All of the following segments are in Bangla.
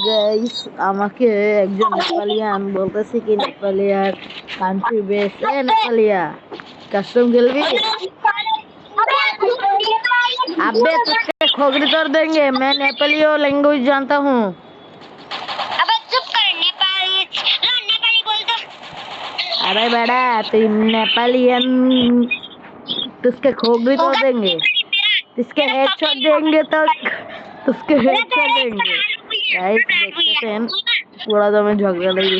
গাইস আমাকে একজন নেপালিয়ান বলতেছে কি নেপালিয়ার কান্ট্রি বেস नेपालिया कस्टम खेलबी अबे तुझे खोगड़ी तोड़ देंगे मैं नेपाली लैंग्वेज जानता हूँ अबे चुप कर नेपाली बोल दो अरे बेटा तू नेपालियन तुझके खोगड़ी तोड़ देंगे तुझके हेडशॉट देंगे तो तुझके हेडशॉट देंगे गाइस देखते हैं पूरा तो मैं झगड़ा लगी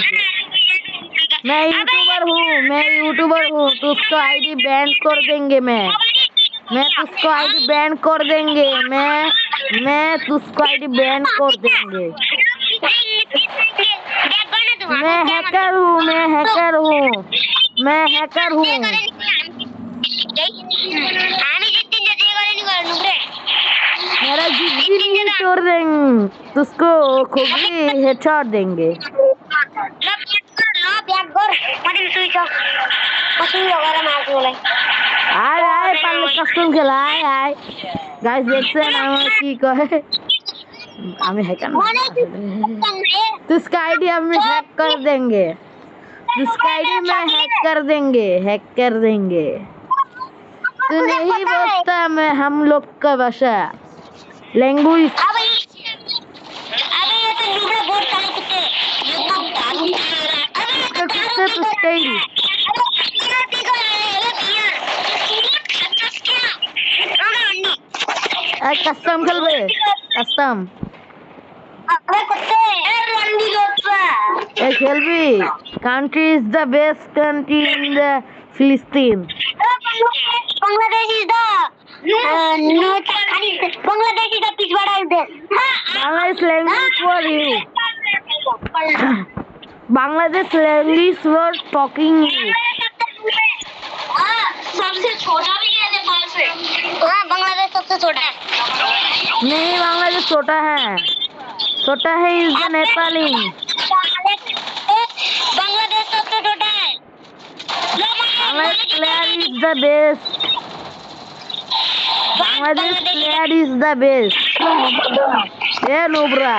मैं यूट्यूबर हूँ तो उसको आईडी बैन कर देंगे मैं तुझको आईडी बैन कर देंगे मैं तुझको आईडी बैन कर देंगे मैं हैकर हूँ मेरा जिंदगी नहीं तोड़ देंगे तुझको खोगड़ी हेडशॉट देंगे आय पाले कस्टम खेला आय गाइस देखते हैं नाम की कहे हमें हैकर तुझका आईडी हम हैक कर देंगे हैक कर देंगे तू नहीं बोलता मैं हम लोग का भाषा लैंग्वेज कस्टम खेलबे कस्टम खेलबी country is the best country in the Palestine Bangladesh is the पिछवाड़ा देश Bangladesh language for you Bangladesh language for talking you सबसे छोटा भी है नेपाल से हाँ बांग्लादेश सबसे छोटा है नहीं बांग्लादेश छोटा है इज द नेपाली बांग्लादेश सबसे छोटा है Bangladesh player is the best Bangladesh player is the best ये नूबरा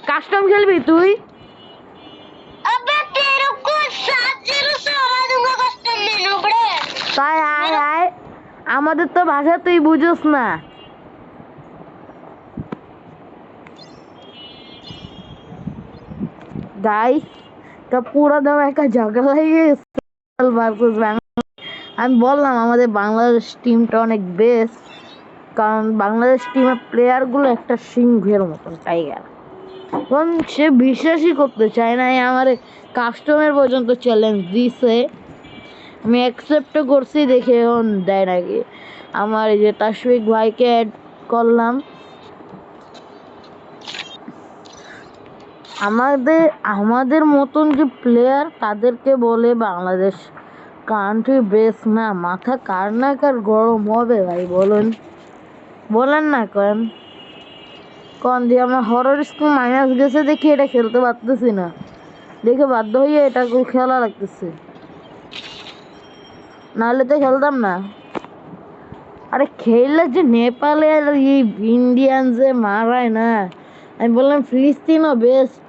कस्टम खेलबी তুই अबे तेरे को 7-0 से हरा दूंगा कस्टम में नूबड़े তাই আয় আমাদের তো ভাষা তুই বুঝোস না गाइस तो पूरा दम एक झगड़ा ভার্সেস আমি বললাম আমাদের বাংলাদেশ টিমটা অনেক বেস্ট কারণ বাংলাদেশ টিমের প্লেয়ারগুলো একটা সিংহের মতন টাইগার কারণ সে বিশ্বাসই করতে চায় না আমার কাস্টমের পর্যন্ত চ্যালেঞ্জ দিছে আমি অ্যাকসেপ্ট করছি দেখে এখন দেয় নাকি আমার এই যে তাশফিক ভাইকে অ্যাড করলাম আমাদের মতন যে প্লেয়ার তাদেরকে বলে বাংলাদেশ কান্ট্রি বেস না মাথা কার না কার গরম হবে ভাই বলেন না কোন দিয়ে আমার হরর স্কুল মাইনাস গেছে দেখি এটা খেলতে পারতেছি না দেখে বাধ্য হয়ে এটা খেলা লাগতেছে নাহলে তো খেলতাম না আরে খেললে যে নেপালে এই ইন্ডিয়ান যে মারায় না আমি বললাম ফিলিস্তিনও বেস্ট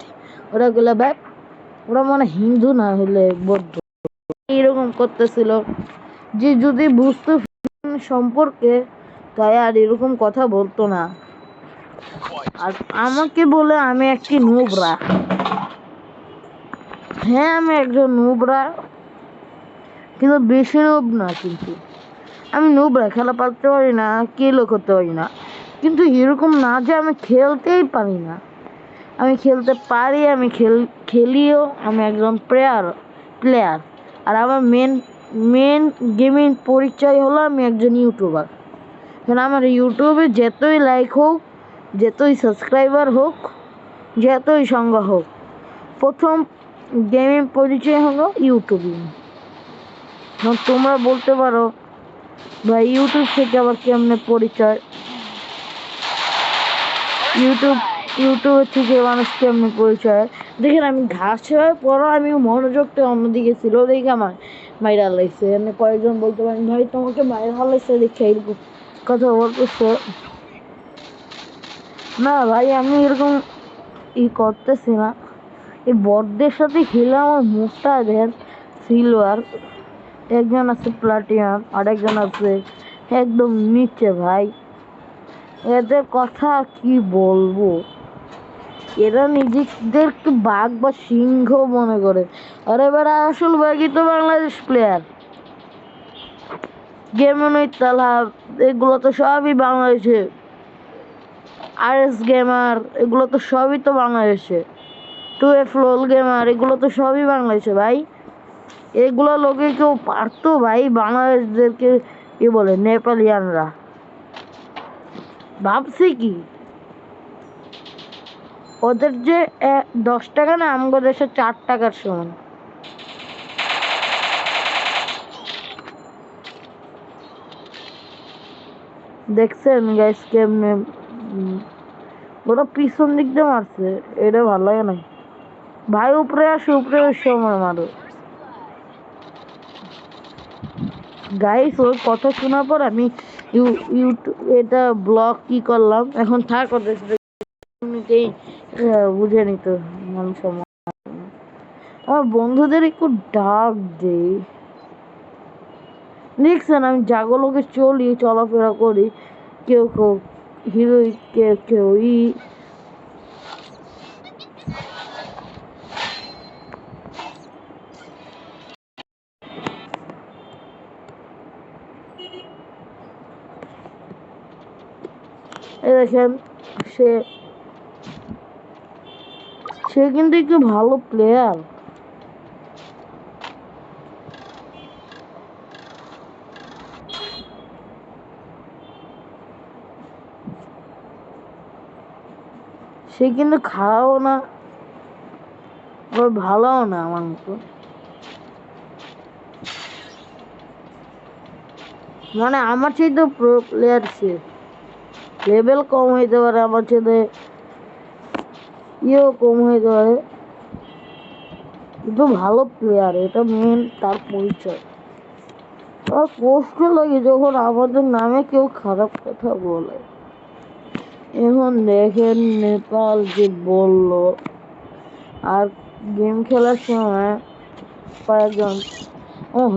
ওরা গুলো ব্যাপ ওরা মনে হিন্দু না হলে বৌদ্ধ এরকম করতেছিল যে যদি বুঝতো সম্পর্কে তাই আর এরকম কথা বলতো না আর আমাকে বলে আমি একটি নুবরা হ্যাঁ আমি একজন নুবরা কিন্তু বেশি নুব না কিন্তু আমি নুবরা খেলা পারতে পারি না কিলও করতে পারি না কিন্তু এরকম না যে আমি খেলতেই পারি না আমি খেলতে পারি আমি খেলিও আমি একজন প্লেয়ার আর আমার মেন গেমিং পরিচয় হলো আমি একজন ইউটিউবার কারণ আমার ইউটিউবে যতই লাইক হোক যতই সাবস্ক্রাইবার হোক যতই সংখ্যা হোক প্রথম গেমিং পরিচয় হলো ইউটিউবিং তোমরা বলতে পারো ভাই ইউটিউব থেকে আবার কেমনে পরিচয় ইউটিউব থেকে মানুষ কেমনে পরিচয় দেখেন আমি ঘাস ছেড়ার পরও আমি মনোযোগটা অন্যদিকে ছিল দেখে আমার মাইরা হালাইছে, এনে কয়েকজন বলতে পারেন ভাই তোমাকে মাইরা হালাইছে দেখে এরকম কথা বলতেছে। না ভাই আমি এরকম করতেছি না, এই বটদের সাথে খেলে আমার মুখটা দেন সিলভার, একজন আছে প্লাটিনাম আর একজন আছে একদম নিচে। ভাই এদের কথা কি বলবো, এরা নিজেদেরকে বাঘ বা সিংহ মনে করে, আরে বেড়া আসল বাঘই তো বাংলাদেশ প্লেয়ার। গেমনই তালা এগুলো তো সবই বাংলাদেশে, আর এস গেমার এগুলো তো সবই তো বাংলাদেশে, 2F লোল গেমার এগুলো তো সবই বাংলাদেশে। ভাই এগুলো লোকে কেউ পারতো ভাই বাংলাদেশদেরকে কি বলে নেপালিয়ানরা, ভাবছি কি ওদের যে 10 টাকা না আমাদের দেশে 4 টাকার সমান। দেখছেন গাইস কেমনে ওরা পিছন দিক দিয়ে মারছে, এটা ভালো লাগে নাই ভাই। উপরে আসে, উপরে সময় মারো গাইস। ওর কথা শোনার পর আমি ইউটিউব এটা ব্লগ কি করলাম, এখন থাক ওদের সাথে এমনিতেই বুঝে নিত মানুষ। আমার বন্ধুদের একটু ডাক দেই, দেখছেন আমি জাগলোকে চলি, চলাফেরা করি, কেউ কেউ হিরো, কেউ কেউ দেখেন সে সে কিন্তু একটু ভালো প্লেয়ার। সে কিন্তু খারাপও না আবার ভালোও না আমার মতো, মানে আমার চাইতে প্রো প্লেয়ার সে, লেভেল কম হইতে পারে আমার চাইতে, কম হইতে পারে, কিন্তু ভালো প্লেয়ার, এটা মেন তার পরিচয়। আর কষ্ট লাগে যখন আমাদের নামে কেউ খারাপ কথা বলে। এখন দেখেন নেপাল যে বলল, আর গেম খেলার সময় কয়েকজন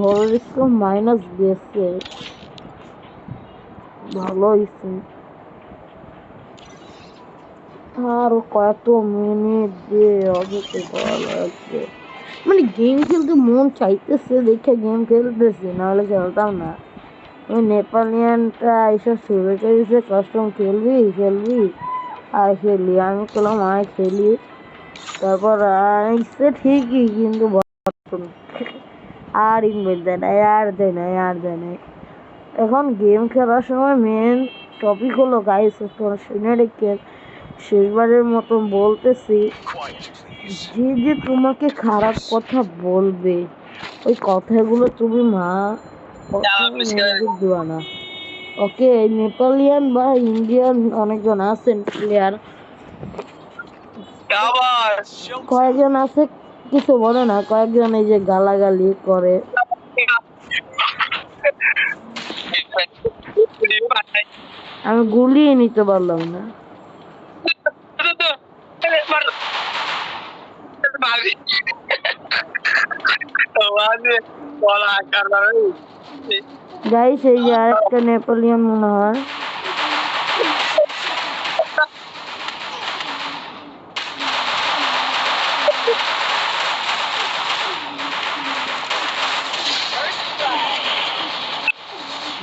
হরস্কো মাইনাস গেছে, ভালো হয়েছে। আর কত মিনিট দিয়ে অবশ্যই ভালো লাগছে, মানে গেম খেলতে মন চাইতেছে দেখে গেম খেলতেছি, নাহলে খেলতাম না। ওই নেপালিয়ানটা এসব শুরু করেছে কাস্টম খেলবি খেলবি আর খেলি, আমি বললাম আয় খেলি, তারপর আইসে ঠিকই কিন্তু আর ইনভাইট দেয় না, আর দেয় না, আর দেয় না। এখন গেম খেলার সময় মেন টপিক হলো গাইস, তোমরা শুনে রেখে শেষবারের মতন বলতেছি, যে যে তোমাকে খারাপ কথা বলবে ওই কথাগুলো তুমি দিবা না। ওকে নেপালিয়ান বা ইন্ডিয়ান অনেকজন আছেন প্লেয়ার, কয়েকজন আছে কিছু বলে না, কয়েকজন এই যে গালাগালি করে। আমি গুলিয়ে নিতে পারলাম না। গাইস এই যে আরেকটা নেপালিয়ান মনে হয়,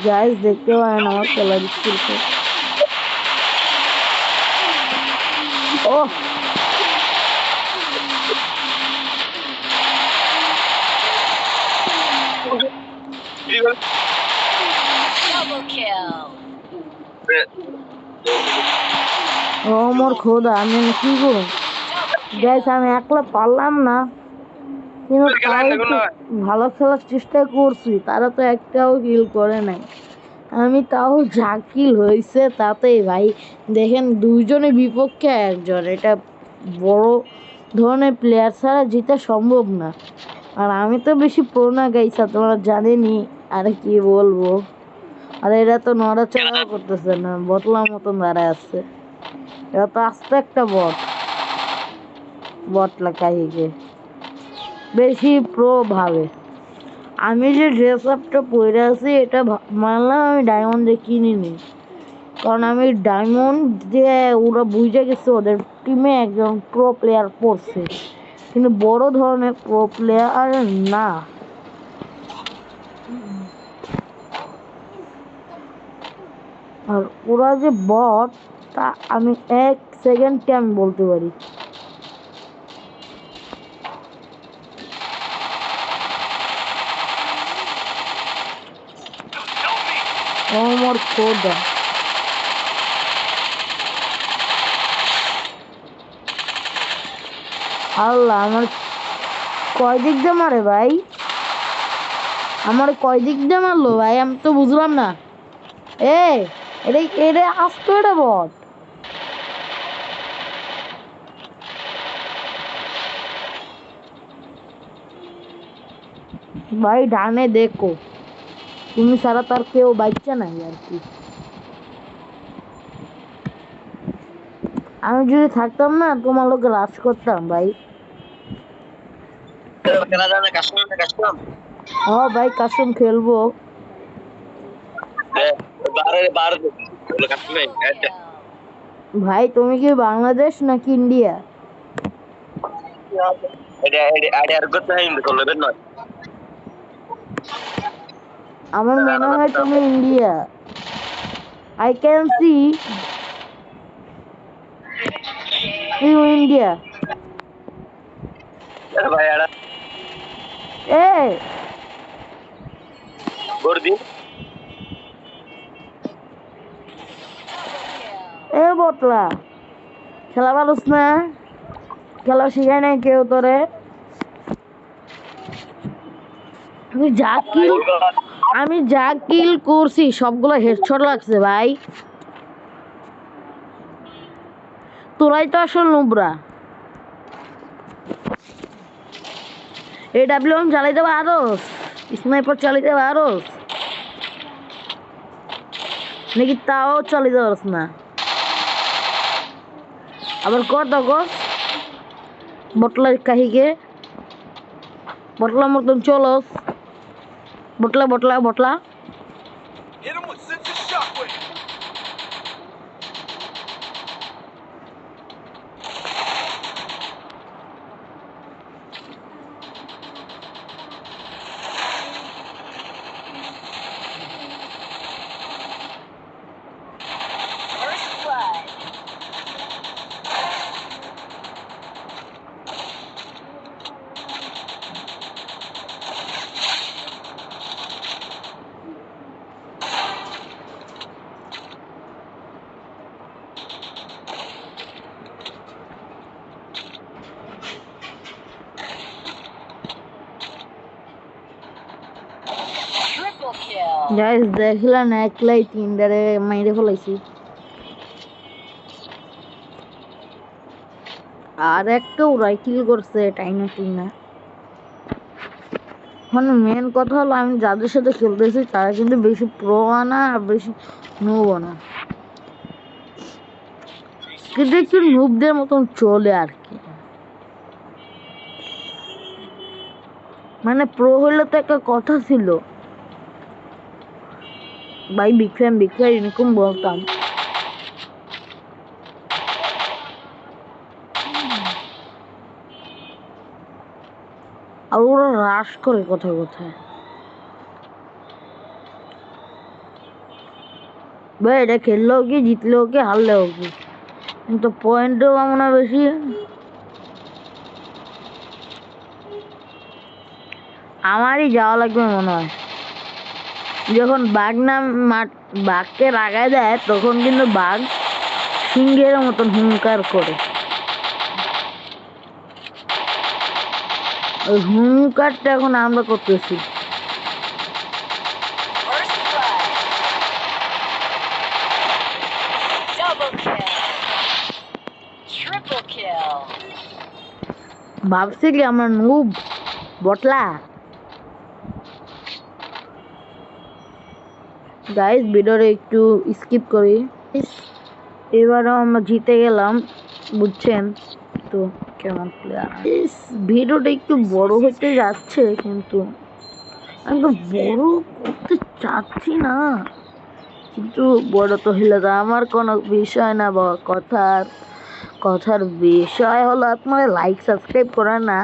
গাইস দেখতে পারেন আমার খেলার স্কিলকে। ও মোর খোদা, আমি কি করব গাইস, আমি একলা পারলাম না, কিন্তু তাও একটু ভালো খেলার চেষ্টা করছি, তারা তো একটাও হিল করে নাই। আমি তাও যা কিল হয়েছে তাতেই ভাই, দেখেন দুইজনের বিপক্ষে একজন, এটা বড় ধরনের প্লেয়ার ছাড়া জিতা সম্ভব না। আর আমি তো বেশি প্রো না গাইছা, তোমরা জানেনি। আর কি বলবো, আর এরা তো নড়াচড়াও করতেছে না, বটলার মতন দাঁড়ায় আছে। এরা তো আস্তে একটা বটলা কাহিকে বেশি প্রো ভাবে। আমি যে ড্রেস আপটা পরে আছি এটা মানলাম আমি ডায়মন্ড দিয়ে কিনিনি, কারণ আমি ডায়মন্ড দিয়ে ওরা বুঝে গেছে ওদের টিমে একজন প্রো প্লেয়ার পড়ছে, কিন্তু বড় ধরনের প্রো প্লেয়ার না। আর ওরা যে বট তা আমি 1 সেকেন্ডে আমি বলতে পারি। আমার খোদা, আল্লাহ, আমার কয় দিক দিয়ে মারে ভাই, আমার কয় দিক দিয়ে মারলো ভাই, আমি তো বুঝলাম না। এটা এটা আসতো, এটা বট ভাই। ডানে দেখো, তুমি ছাড়া তার কেউ বাচ্চা নাই আর কি। আমি যদি থাকতাম না তোমার লোকে রাজ করতাম ভাই। ও ভাই কাস্টম খেলবো। ভাই তুমি কি বাংলাদেশ নাকি ইন্ডিয়া? আমার মনে হয় তুমি India. I can see you India. এ এ বটলা, খেলা পারোস না? খেলা শিখায় নাই কেউ তোরে? আমি যা কিল করছি সবগুলো হেডশট লাগছে ভাই। তোরাই তো আসল নুবরা। AWM চালাইতে পারোস? স্নাইপার চালাইতে পারোস নাকি তাও চালাইতে পারোস না? আবার কর দগস বটলার কাহিকে, বটলার মতন চলস। বটলা বটলা বটলা। গাইস দেখলাম একলাই তিনটারে মাইরে ফেলাইছি। আর একটা ওরাই কিল করছে টাইনা টিনা। মানে মেন কথা হলো আমি যাদের সাথে খেলতেছি তারা কিন্তু বেশি প্রো আনা আর বেশি নুব না, কিন্তু একটু নুবদের মতন চলে আর কি। মানে প্রো হইলে তো একটা কথা ছিল ভাই, বিগ ফ্যান এরকম বলতাম। আর ওরা রাশ করে কোথায় কোথায় ভাই। এটা খেললেও কি, জিতলেও কি, হারলেও কি, কিন্তু পয়েন্টও পাবো না বেশি। আমারই যাওয়া লাগবে মনে হয়। যখন বাঘ বাঘকে রাগায় দেয় তখন কিন্তু বাঘ সিংহের মতন হুঙ্কার করে। ওই হুঙ্কারটা এখন আমরা করতেছি। ভাবছি কি আমরা নুব, বটলা গাইস ভিডিওটা একটু স্কিপ করি। এবারও আমরা জিতে গেলাম, বুঝছেন তো কেমন প্লেয়ার। ভিডিওটা একটু বড় হতে যাচ্ছে, কিন্তু আমি তো বড় করতে চাচ্ছি না, কিন্তু বড় তো হলে তো আমার কোনো বিষয় না। কথার বিষয় হলো আপনারা লাইক সাবস্ক্রাইব করেন না,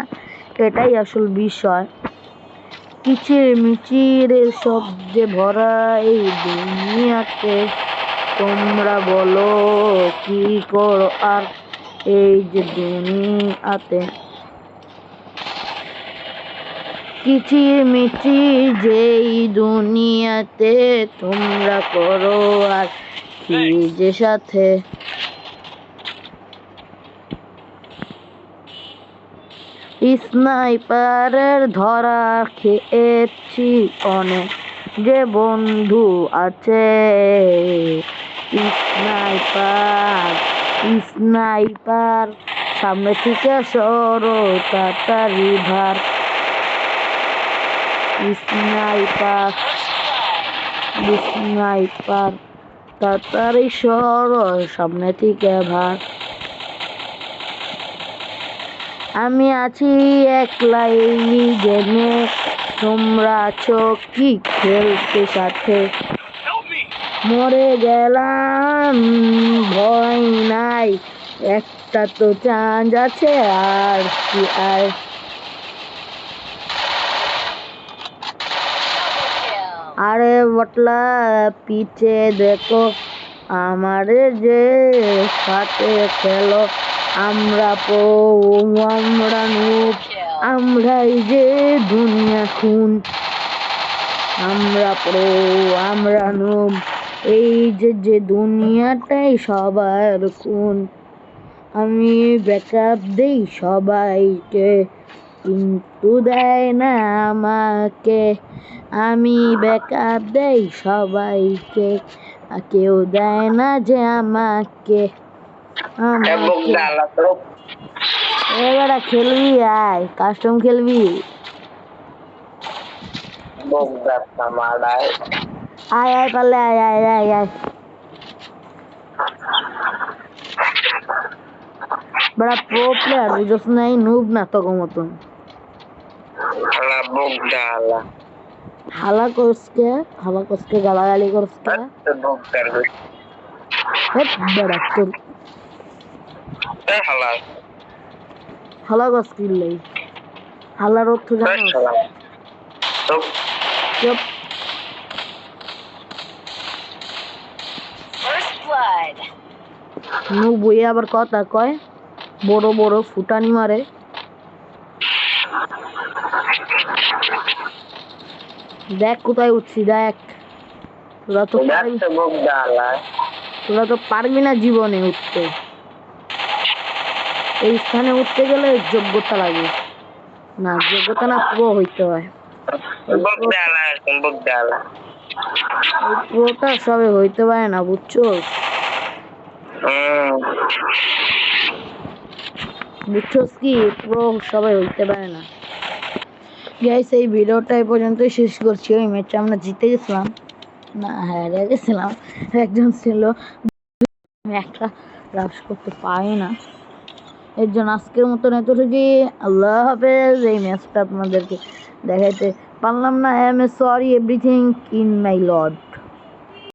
এটাই আসল বিষয়। কিচির মিচির শব্দে ভরা এই দুনিয়াতে তোমরা বলো কি করো আর এই যে দুনিয়াতে। কিচির মিচির যেই দুনিয়াতে তোমরা করো আর কি যে সাথে। স্নাইপারের ধরা খেয়েছি অনেক, যে বন্ধু আছে স্নাইপার সামনে থেকে সরো তাড়াতাড়ি ভার। স্নাইপার তাড়াতাড়ি সরো সামনে থেকে ভার। আমি আছি একলাই গেমে, তোমরা আছো কি খেলতে সাথে। মরে গেলাম ভয় নাই, একটা তো চান্স আছে আর কি। আর আরে বটলা পিছে দেখো, আমারে যে সাথে খেলো। আমরা নুব, আমরাই যে দুনিয়া খুন। আমরা নুব, এই যে দুনিয়াটাই সবার খুন। আমি ব্যাকআপ দেই সবাইকে, কিন্তু দেয় না আমাকে। আমি ব্যাকআপ দেই সবাইকে, কেউ দেয় না যে আমাকে। এবারে খেলবি, আয় কাস্টম খেলবি। আয় আয় পারলে আয় আয় আয় আয়। বড় প্রো প্লেয়ার বুঝছ নাই, নুব না তোর মতন। হালা করসকে গালাগালি করসকে। বড় তোর হালা করসকি লাই, হালার অর্থ জানো? চুপ। নুব বইয়ে আবার কথা কয়, বড় বড় ফুটানি মারে। দেখ কোথায় উঠছি, দেখ। তোরা তো পারবি না জীবনে উঠতে। এই স্থানে উঠতে গেলে যোগ্যতা লাগে, না যোগ্যতা না প্রো হইতে হয়। প্রোটা সবে হইতে পারে না, বুঝছো? বুঝছোস কি, প্রো সবাই হইতে পারে না। গাইস এই ভিডিওটা এই পর্যন্তই শেষ করছি। ওই ম্যাচে আমরা জিতে গেছিলাম না, হেরে গেছিলাম। একজন ছিল, আমি একটা রাশ করতে পারি না, এর জন্য আজকের মতন এতটুকুই। আল্লাহ হাফেজ। এই ম্যাচটা আপনাদেরকে দেখাইতে পারলাম না, I am sorry everything in my lord.